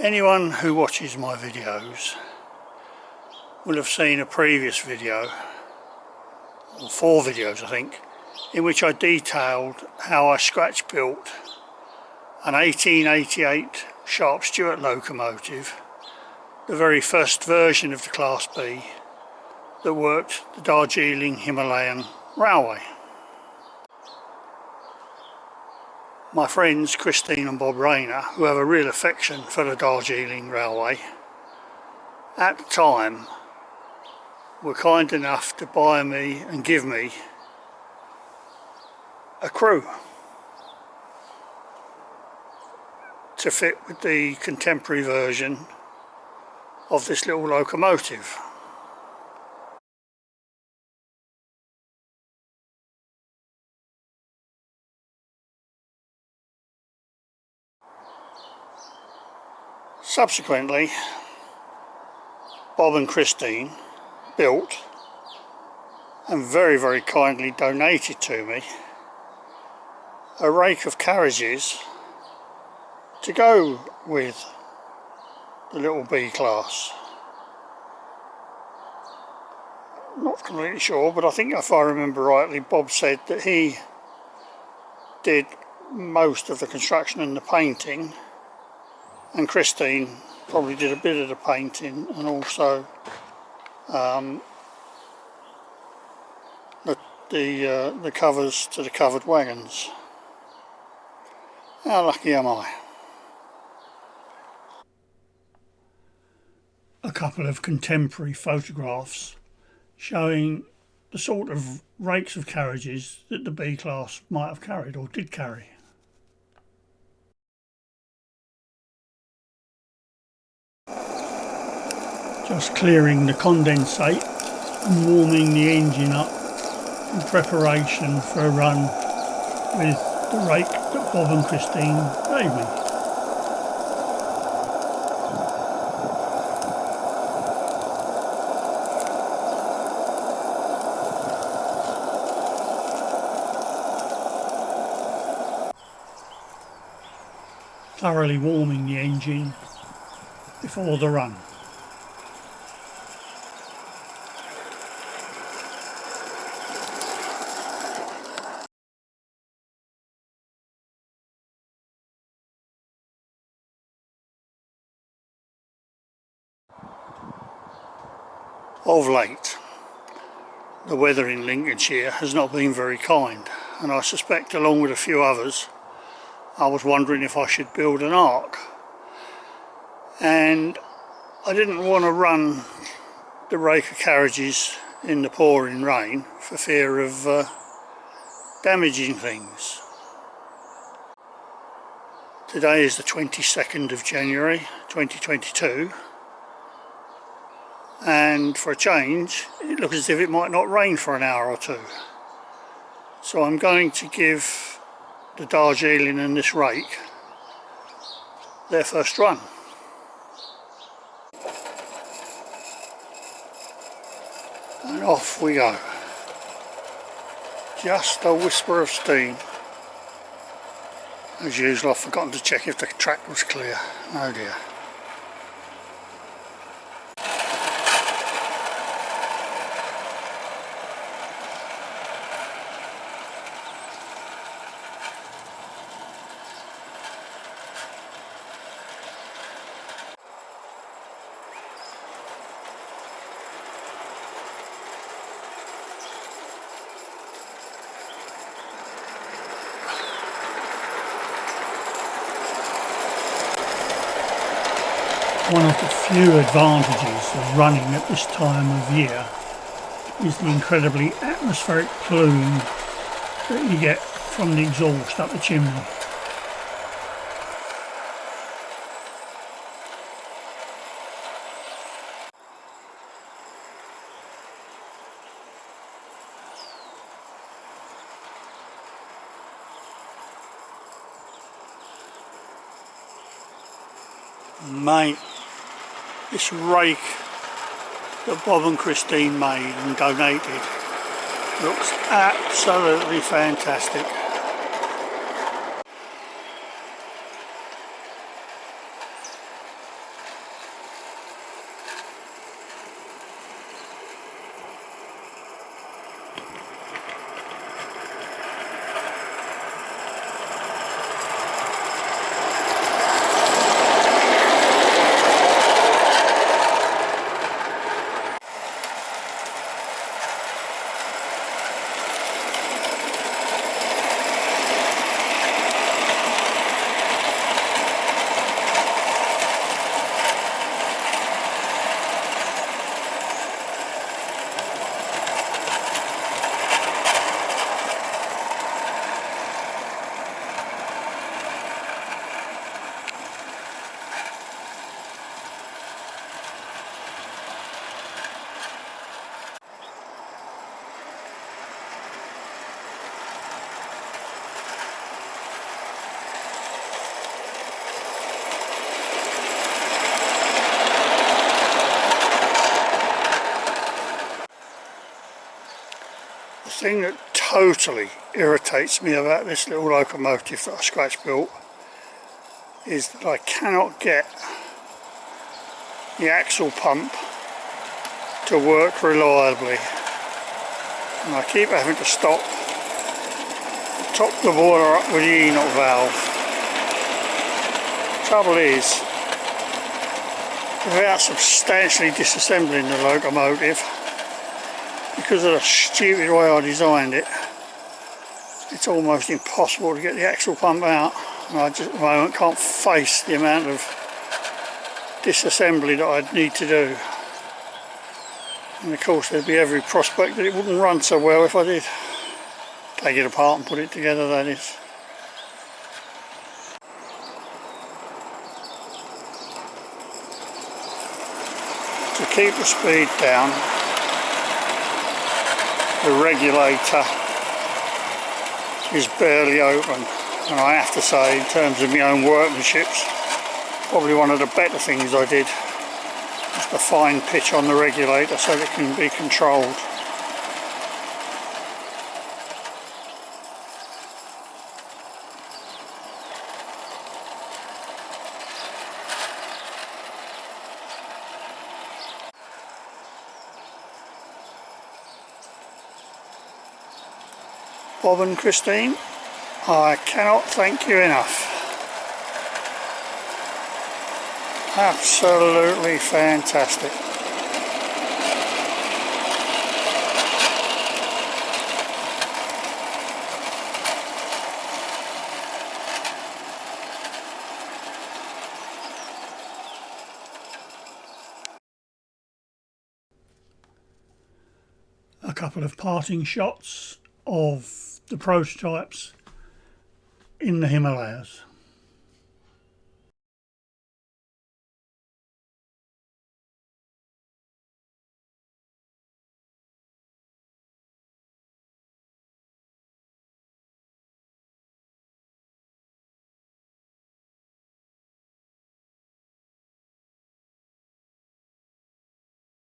Anyone who watches my videos will have seen a previous video, or 4 videos I think, in which I detailed how I scratch built an 1888 Sharp Stewart locomotive, the very first version of the Class B that worked the Darjeeling Himalayan Railway. My friends Christine and Bob Rayner, who have a real affection for the Darjeeling Railway, at the time were kind enough to buy me and give me a crew to fit with the contemporary version of this little locomotive. Subsequently, Bob and Christine built and very kindly donated to me a rake of carriages to go with the little B class. Not completely sure, but I think if I remember rightly, Bob said that he did most of the construction and the painting, and Christine probably did a bit of the painting and also the covers to the covered wagons. How lucky am I? A couple of contemporary photographs showing the sort of rakes of carriages that the B class might have carried or did carry. Just clearing the condensate and warming the engine up in preparation for a run with the rake that Bob and Christine gave me. Thoroughly warming the engine before the run. Of late, the weather in Lincolnshire has not been very kind, and I suspect, along with a few others, I was wondering if I should build an ark. And I didn't want to run the rake of carriages in the pouring rain for fear of damaging things. Today is the 22nd of January 2022. And for a change, it looks as if it might not rain for an hour or two. So I'm going to give the Darjeeling and this rake their first run. And off we go. Just a whisper of steam. As usual, I've forgotten to check if the track was clear. Oh dear. One of the few advantages of running at this time of year is the incredibly atmospheric plume that you get from the exhaust up the chimney. Mate, this rake that Bob and Christine made and donated looks absolutely fantastic. thing that totally irritates me about this little locomotive that I scratch built is that I cannot get the axle pump to work reliably, and I keep having to stop, top the boiler up with the E-knot valve. Trouble is, without substantially disassembling the locomotive, because of the stupid way I designed it, it's almost impossible to get the axle pump out, and I just at the moment can't face the amount of disassembly that I'd need to do. And of course there'd be every prospect that it wouldn't run so well if I did take it apart and put it together, that is. To keep the speed down, the regulator is barely open, and I have to say, in terms of my own workmanship, probably one of the better things I did is the fine pitch on the regulator so that it can be controlled. Bob and Christine, I cannot thank you enough. Absolutely fantastic. A couple of parting shots of the prototypes in the Himalayas.